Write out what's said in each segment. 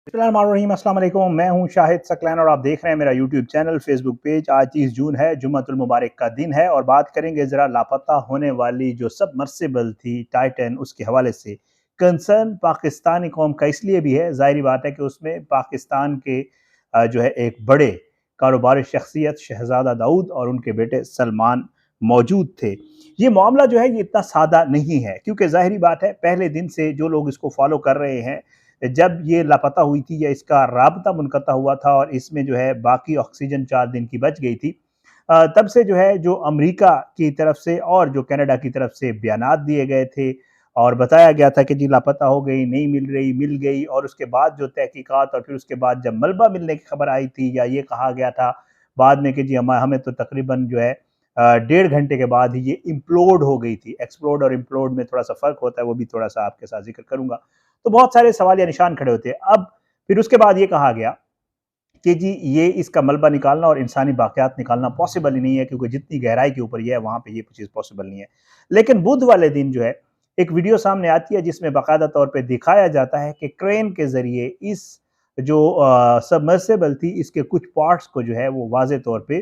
अस्सलाम वालेकुम। मैं हूं शाहिद सकलैन और आप देख रहे हैं मेरा यूट्यूब चैनल, फेसबुक पेज। आज 30 जून है, जुम्मतुल मुबारक का दिन है और बात करेंगे ज़रा लापता होने वाली जो सबमर्सिबल थी टाइटन, उसके हवाले से। कंसर्न पाकिस्तानी कौम का इसलिए भी है, ज़ाहिर बात है कि उसमें पाकिस्तान के जो है एक बड़े कारोबारी शख्सियत शहज़ादा दाऊद और उनके बेटे सलमान मौजूद थे। ये मामला जो है ये इतना सादा नहीं है, क्योंकि ज़ाहिरी बात है पहले दिन से जो लोग इसको फॉलो कर रहे हैं, जब ये लापता हुई थी या इसका राबता मुनक़ता हुआ था और इसमें जो है बाकी ऑक्सीजन 4 दिन की बच गई थी, तब से जो है जो अमेरिका की तरफ से और जो कनाडा की तरफ से बयानात दिए गए थे और बताया गया था कि जी लापता हो गई, नहीं मिल रही, मिल गई। और उसके बाद जो तहकीकात और फिर उसके बाद जब मलबा मिलने की खबर आई थी या ये कहा गया था बाद में कि जी हमें तो तकरीबन जो है 1.5 घंटे के बाद ही ये इम्प्लोड हो गई थी। एक्सप्लोड और इम्प्लोड में थोड़ा सा फ़र्क होता है, वो भी थोड़ा सा आपके साथ जिक्र करूँगा। तो बहुत सारे सवाल या निशान खड़े होते हैं। अब फिर उसके बाद ये कहा गया कि जी ये इसका मलबा निकालना और इंसानी बाक़ियात निकालना पॉसिबल ही नहीं है, क्योंकि जितनी गहराई के ऊपर ये है वहाँ पे ये चीज़ पॉसिबल नहीं है। लेकिन बुध वाले दिन जो है एक वीडियो सामने आती है जिसमें बाकायदा तौर पे दिखाया जाता है कि क्रेन के ज़रिए इस जो सबमर्सिबल थी इसके कुछ पार्ट्स को जो है वो वाज़े तौर पे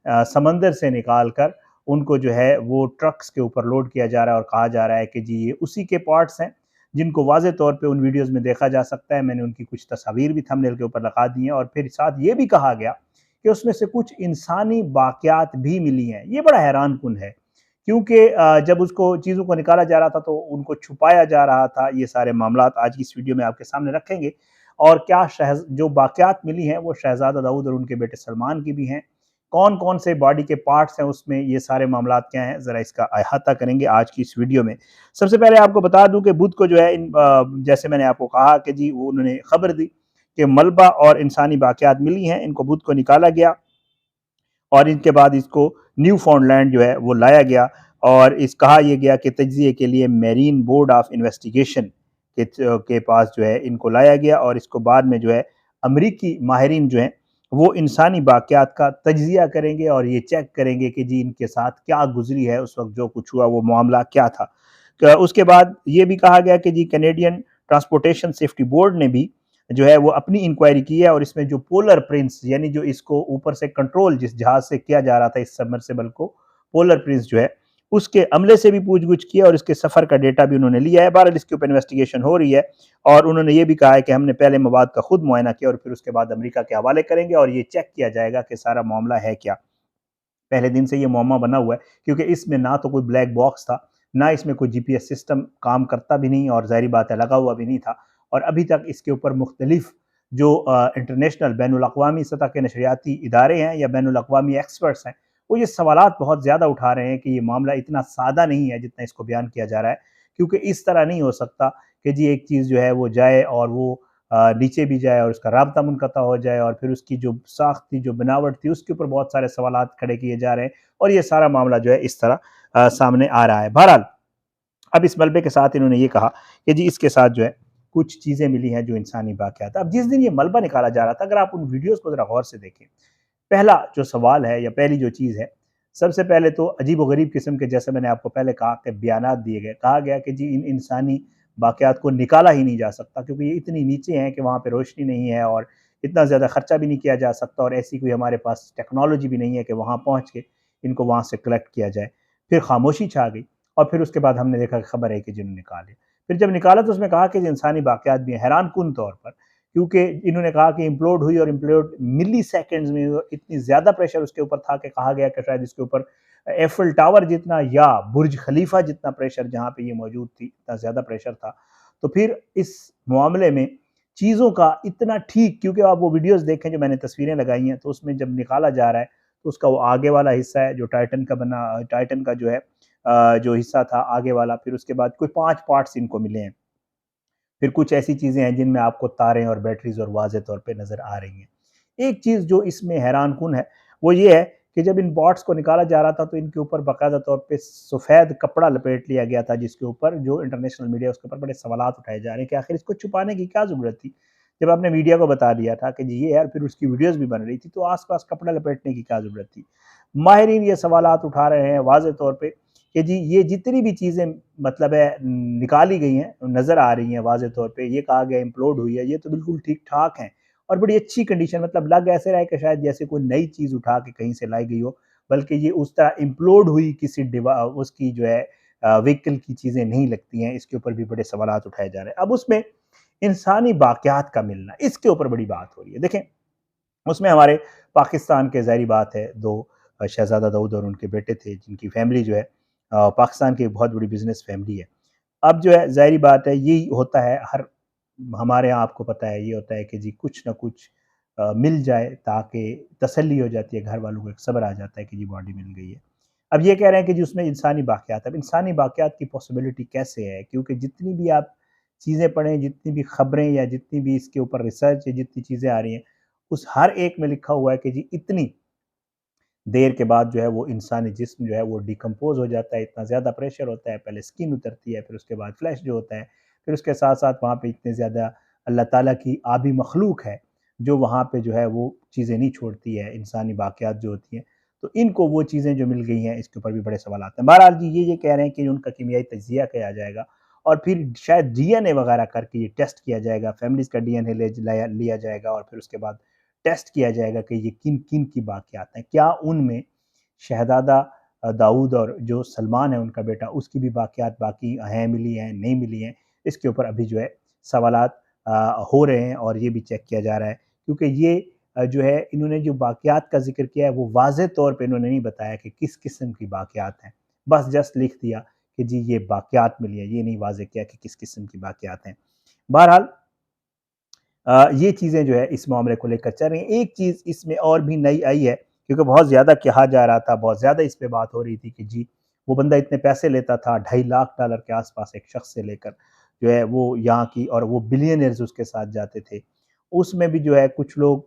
समंदर से निकाल कर उनको जो है वो ट्रक्स के ऊपर लोड किया जा रहा है और कहा जा रहा है कि जी ये उसी के पार्ट्स हैं जिनको वाज़े तौर पे उन वीडियोज़ में देखा जा सकता है। मैंने उनकी कुछ तस्वीर भी थंबनेल के ऊपर लगा दी हैं और फिर साथ ये भी कहा गया कि उसमें से कुछ इंसानी बाक़ियात भी मिली हैं। ये बड़ा हैरानकुन है, क्योंकि जब उसको चीज़ों को निकाला जा रहा था तो उनको छुपाया जा रहा था। ये सारे मामलात आज की इस वीडियो में आपके सामने रखेंगे और क्या जो बाक़ियात मिली हैं वो शहज़ादा दाऊद और उनके बेटे सलमान की भी हैं। कौन-कौन से बॉडी के पार्ट्स हैं उसमें, ये सारे मामलात क्या हैं, ज़रा इसका अहाता करेंगे आज की इस वीडियो में। सबसे पहले आपको बता दूं कि बुध को जो है जैसे मैंने आपको कहा कि जी वो उन्होंने खबर दी कि मलबा और इंसानी बाक़ियात मिली हैं, इनको बुध को निकाला गया और इनके बाद इसको न्यू फाउंडलैंड जो है वो लाया गया और कहा यह गया कि तज्ज़िये के लिए मेरीन बोर्ड ऑफ इन्वेस्टिगेशन के पास जो है इनको लाया गया और इसको बाद में जो है अमरीकी माहिरीन जो हैं वो इंसानी बाक़ियात का तज्ज़िया करेंगे और ये चेक करेंगे कि जी इनके साथ क्या गुजरी है, उस वक्त जो कुछ हुआ वो मामला क्या था। उसके बाद ये भी कहा गया कि जी कैनेडियन ट्रांसपोर्टेशन सेफ्टी बोर्ड ने भी जो है वो अपनी इंक्वायरी की है और इसमें जो पोलर प्रिंस यानी जो इसको ऊपर से कंट्रोल जिस जहाज से किया जा रहा था इस सबमर्सिबल को, पोलर प्रिंस जो है उसके अमले से भी पूछ-गुछ की है और इसके सफ़र का डेटा भी उन्होंने लिया है। बहरहाल इसके ऊपर इन्वेस्टिगेशन हो रही है और उन्होंने ये भी कहा है कि हमने पहले मवाद का खुद मुआयना किया और फिर उसके बाद अमेरिका के हवाले करेंगे और ये चेक किया जाएगा कि सारा मामला है क्या। पहले दिन से ये मुअम्मा बना हुआ है, क्योंकि इसमें ना तो कोई ब्लैक बॉक्स था, ना इसमें कोई जीपीएस सिस्टम काम करता भी नहीं और ज़ाहिर बात है लगा हुआ भी नहीं था। और अभी तक इसके ऊपर मुख्तलिफ जो इंटरनेशनल बैनुल-अक़वामी सतह के नशरियाती इदारे हैं या बैनुल-अक़वामी एक्सपर्ट्स हैं, वो ये सवालात बहुत ज़्यादा उठा रहे हैं कि ये मामला इतना सादा नहीं है जितना इसको बयान किया जा रहा है। क्योंकि इस तरह नहीं हो सकता कि जी एक चीज़ जो है वो जाए और वो नीचे भी जाए और उसका राब्ता मुनक़ता हो जाए और फिर उसकी जो साख़्त थी, जो बनावट थी, उसके ऊपर बहुत सारे सवालात खड़े किए जा रहे हैं और ये सारा मामला जो है इस तरह सामने आ रहा है। बहरहाल अब इस मलबे के साथ इन्होंने ये कहा कि जी इसके साथ जो है कुछ चीज़ें मिली हैं जो इंसानी बाक़ियात। अब जिस दिन ये मलबा निकाला जा रहा था, अगर आप उन वीडियोज़ को ज़रा गौर से देखें, पहला जो सवाल है या पहली जो चीज़ है, सबसे पहले तो अजीब-ओ-गरीब किस्म के, जैसे मैंने आपको पहले कहा कि बयानात दिए गए। कहा गया कि जी इन इंसानी बाक़ियात को निकाला ही नहीं जा सकता, क्योंकि ये इतनी नीचे हैं कि वहाँ पे रोशनी नहीं है और इतना ज़्यादा ख़र्चा भी नहीं किया जा सकता और ऐसी कोई हमारे पास टेक्नोलॉजी भी नहीं है कि वहाँ पहुँच के इनको वहाँ से कलेक्ट किया जाए। फिर खामोशी छा गई और फिर उसके बाद हमने देखा कि खबर है कि जिन्होंने निकाले। फिर जब निकाला तो उसमें कहा कि इंसानी बाक़ियात भी हैं, हैरानकुन तौर पर, क्योंकि इन्होंने कहा कि इम्प्लोड हुई और इम्प्लोड मिली-सेकंड्स में हुई। इतनी ज़्यादा प्रेशर उसके ऊपर था कि कहा गया कि शायद इसके ऊपर एफिल टावर जितना या बुर्ज खलीफा जितना प्रेशर जहाँ पे ये मौजूद थी, इतना ज़्यादा प्रेशर था। तो फिर इस मामले में चीज़ों का इतना ठीक, क्योंकि आप वो वीडियोज़ देखें जो मैंने तस्वीरें लगाई हैं, तो उसमें जब निकाला जा रहा है तो उसका वो आगे वाला हिस्सा है जो टाइटन का जो है जो हिस्सा था आगे वाला, फिर उसके बाद कोई 5 पार्ट्स इनको मिले हैं। फिर कुछ ऐसी चीज़ें हैं जिनमें आपको तारें और बैटरीज़ और वाज़े तौर पे नज़र आ रही हैं। एक चीज़ जो इसमें हैरानकुन है, वो ये है कि जब इन बॉट्स को निकाला जा रहा था तो इनके ऊपर बाकायदा तौर पे सफ़ेद कपड़ा लपेट लिया गया था, जिसके ऊपर जो इंटरनेशनल मीडिया उसके ऊपर बड़े सवालात उठाए जा रहे हैं कि आखिर इसको छुपाने की क्या ज़रूरत थी? जब आपने मीडिया को बता दिया था कि जी ये है, फिर उसकी वीडियोज़ भी बन रही थी, तो आस-पास कपड़ा लपेटने की क्या ज़रूरत थी? माहिरीन ये सवालात उठा रहे हैं वाज़े तौर पे کہ جی یہ جتنی بھی چیزیں مطلب ہے نکالی گئی ہیں نظر آ رہی ہیں واضح طور پہ، یہ کہا گیا امپلوڈ ہوئی ہے، یہ تو بالکل ٹھیک ٹھاک ہیں اور بڑی اچھی کنڈیشن، مطلب لگ ایسے رہا ہے کہ شاید جیسے کوئی نئی چیز اٹھا کے کہیں سے لائی گئی ہو، بلکہ یہ اس طرح امپلوڈ ہوئی کسی اس کی جو ہے وہیکل کی چیزیں نہیں لگتی ہیں۔ اس کے اوپر بھی بڑے سوالات اٹھائے جا رہے ہیں۔ اب اس میں انسانی باقیات کا ملنا، اس کے اوپر بڑی بات ہو رہی ہے۔ دیکھیں اس میں ہمارے پاکستان کے ظاہری بات ہے دو شہزادہ داؤد اور ان کے بیٹے تھے جن کی فیملی جو ہے پاکستان کی ایک بہت بڑی بزنس فیملی ہے۔ اب جو ہے ظاہری بات ہے یہی ہوتا ہے ہمارے ہاں، آپ کو پتہ ہے یہ ہوتا ہے کہ جی کچھ نہ کچھ مل جائے تاکہ تسلی ہو جاتی ہے، گھر والوں کو ایک صبر آ جاتا ہے کہ جی باڈی مل گئی ہے۔ اب یہ کہہ رہے ہیں کہ جی اس میں انسانی باقیات، اب انسانی باقیات کی پاسبلٹی کیسے ہے؟ کیونکہ جتنی بھی آپ چیزیں پڑھیں، جتنی بھی خبریں یا جتنی بھی اس کے اوپر ریسرچ یا جتنی چیزیں آ رہی ہیں، اس ہر ایک میں لکھا ہوا ہے کہ جی اتنی دیر کے بعد جو ہے وہ انسانی جسم جو ہے وہ ڈیکمپوز ہو جاتا ہے، اتنا زیادہ پریشر ہوتا ہے، پہلے سکن اترتی ہے، پھر اس کے بعد فلیش جو ہوتا ہے، پھر اس کے ساتھ ساتھ وہاں پہ اتنے زیادہ اللہ تعالیٰ کی آبی مخلوق ہے جو وہاں پہ جو ہے وہ چیزیں نہیں چھوڑتی ہے، انسانی باقیات جو ہوتی ہیں، تو ان کو وہ چیزیں جو مل گئی ہیں اس کے اوپر بھی بڑے سوالات ہیں۔ بہرحال جی یہ کہہ رہے ہیں کہ ان کا کیمیائی تجزیہ کیا جائے گا اور پھر شاید ڈی این اے وغیرہ کر کے یہ ٹیسٹ کیا جائے گا، فیملیز کا ڈی این اے لیا جائے گا اور پھر اس کے بعد ٹیسٹ کیا جائے گا کہ یہ کن کن کی باقیات ہیں، کیا ان میں شہزادہ داؤد اور جو سلمان ہے ان کا بیٹا، اس کی بھی باقیات باقی ہیں، ملی ہیں، نہیں ملی ہیں، اس کے اوپر ابھی جو ہے سوالات ہو رہے ہیں اور یہ بھی چیک کیا جا رہا ہے کیونکہ یہ جو ہے انہوں نے جو باقیات کا ذکر کیا ہے وہ واضح طور پہ انہوں نے نہیں بتایا کہ کس قسم کی باقیات ہیں، بس جسٹ لکھ دیا کہ جی یہ باقیات ملی ہیں، یہ نہیں واضح کیا کہ کس قسم کی باقیات ہیں۔ بہرحال یہ چیزیں جو ہے اس معاملے کو لے کر چل رہی ہیں۔ ایک چیز اس میں اور بھی نئی آئی ہے کیونکہ بہت زیادہ کہا جا رہا تھا، بہت زیادہ اس پہ بات ہو رہی تھی کہ جی وہ بندہ اتنے پیسے لیتا تھا $2.5 لاکھ کے آس پاس ایک شخص سے لے کر جو ہے وہ یہاں کی، اور وہ بلینئرز اس کے ساتھ جاتے تھے۔ اس میں بھی جو ہے کچھ لوگ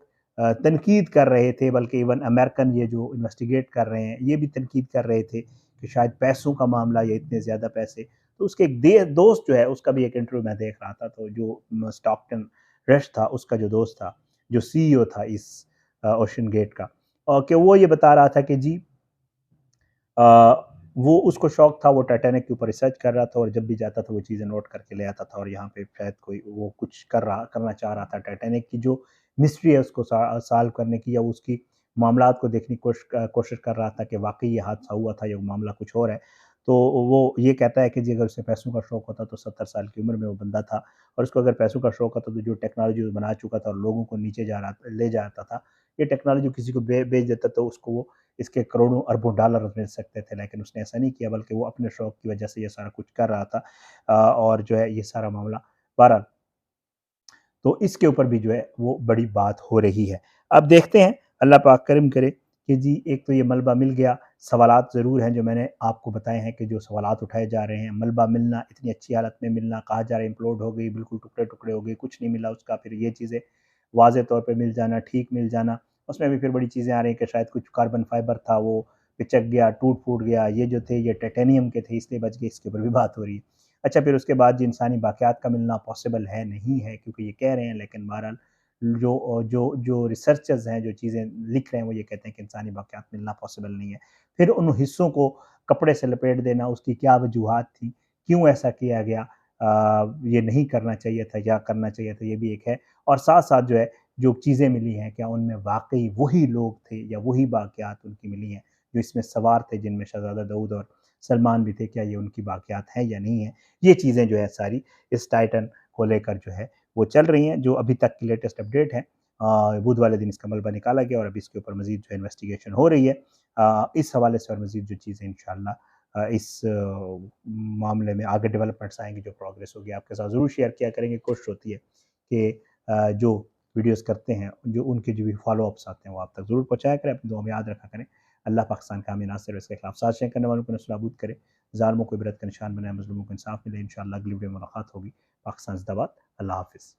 تنقید کر رہے تھے، بلکہ ایون امریکن یہ جو انویسٹیگیٹ کر رہے ہیں یہ بھی تنقید کر رہے تھے کہ شاید پیسوں کا معاملہ یا اتنے زیادہ پیسے۔ تو اس کے ایک دوست جو ہے اس کا بھی ایک انٹرویو میں دیکھ رہا تھا، تو جو اسٹاکٹن رش تھا اس کا جو دوست تھا جو سی ای او تھا اس اوشن گیٹ کا، اور کہ وہ یہ بتا رہا تھا کہ جی وہ اس کو شوق تھا، وہ ٹائٹینک کے اوپر ریسرچ کر رہا تھا اور جب بھی جاتا تھا وہ چیزیں نوٹ کر کے لے آتا تھا اور یہاں پہ شاید کوئی وہ کچھ کرنا چاہ رہا تھا، ٹائٹینک کی جو مسٹری ہے اس کو سالو کرنے کی یا اس کی معاملات کو دیکھنے کی کوشش کر رہا تھا کہ واقعی یہ حادثہ ہوا تھا یا معاملہ کچھ اور ہے۔ تو وہ یہ کہتا ہے کہ جی اگر اسے پیسوں کا شوق ہوتا تو 70 سال کی عمر میں وہ بندہ تھا، اور اس کو اگر پیسوں کا شوق ہوتا تو جو ٹیکنالوجی وہ بنا چکا تھا اور لوگوں کو نیچے لے جاتا تھا، یہ ٹیکنالوجی کسی کو بیچ دیتا تو اس کو وہ اس کے کروڑوں اربوں ڈالر مل سکتے تھے، لیکن اس نے ایسا نہیں کیا بلکہ وہ اپنے شوق کی وجہ سے یہ سارا کچھ کر رہا تھا اور جو ہے یہ سارا معاملہ بہرحال تو اس کے اوپر بھی جو ہے وہ بڑی بات ہو رہی ہے۔ اب دیکھتے ہیں اللہ پاک کرم کرے کہ جی ایک تو یہ ملبہ مل گیا، سوالات ضرور ہیں جو میں نے آپ کو بتائے ہیں کہ جو سوالات اٹھائے جا رہے ہیں، ملبہ ملنا، اتنی اچھی حالت میں ملنا، کہا جا رہا ہے امپلوڈ ہو گئی، بالکل ٹکڑے ٹکڑے ہو گئی، کچھ نہیں ملا اس کا، پھر یہ چیزیں واضح طور پہ مل جانا، ٹھیک مل جانا، اس میں بھی پھر بڑی چیزیں آ رہی ہیں کہ شاید کچھ کاربن فائبر تھا وہ پچک گیا، ٹوٹ پھوٹ گیا، یہ جو تھے یہ ٹائٹینیم کے تھے اس لیے بچ گئے، اس کے اوپر بھی بات ہو رہی ہے۔ اچھا پھر اس کے بعد جو انسانی باقیات کا ملنا پاسبل ہے نہیں ہے کیونکہ یہ کہہ رہے ہیں، لیکن بہرحال جو ریسرچرز ہیں جو چیزیں لکھ رہے ہیں وہ یہ کہتے ہیں کہ انسانی باقیات ملنا پاسبل نہیں ہے۔ پھر ان حصوں کو کپڑے سے لپیٹ دینا، اس کی کیا وجوہات تھی، کیوں ایسا کیا گیا، یہ نہیں کرنا چاہیے تھا یا کرنا چاہیے تھا، یہ بھی ایک ہے۔ اور ساتھ ساتھ جو ہے جو چیزیں ملی ہیں کیا ان میں واقعی وہی لوگ تھے یا وہی باقیات ان کی ملی ہیں جو اس میں سوار تھے، جن میں شہزادہ داؤد اور سلمان بھی تھے، کیا یہ ان کی باقیات ہیں یا نہیں ہیں؟ یہ چیزیں جو ہے ساری اس ٹائٹن کو لے کر جو ہے وہ چل رہی ہیں، جو ابھی تک کی لیٹسٹ اپڈیٹ ہے۔ بدھ والے دن اس کا ملبہ نکالا گیا اور ابھی اس کے اوپر مزید جو انویسٹیگیشن ہو رہی ہے۔ اس حوالے سے اور مزید جو چیزیں انشاءاللہ اس معاملے میں آگے ڈیولپمنٹس آئیں گی، جو پروگریس ہوگی آپ کے ساتھ ضرور شیئر کیا کریں گے۔ کوشش ہوتی ہے کہ جو ویڈیوز کرتے ہیں، جو ان کے جو بھی فالو اپس آتے ہیں وہ آپ تک ضرور پہنچایا کریں، اپنی دعا میں یاد رکھا کریں۔ اللہ پاکستان کا حامی ناصر، اس کے خلاف سازشیں کرنے والوں کو نصر نابود کرے، ظالموں کو عبرت کا نشان بنائے، مظلوموں کو انصاف ملے۔ انشاءاللہ اگلی ویڈیو میں ملاقات ہوگی۔ پاکستان زندہ باد۔ اللہ حافظ۔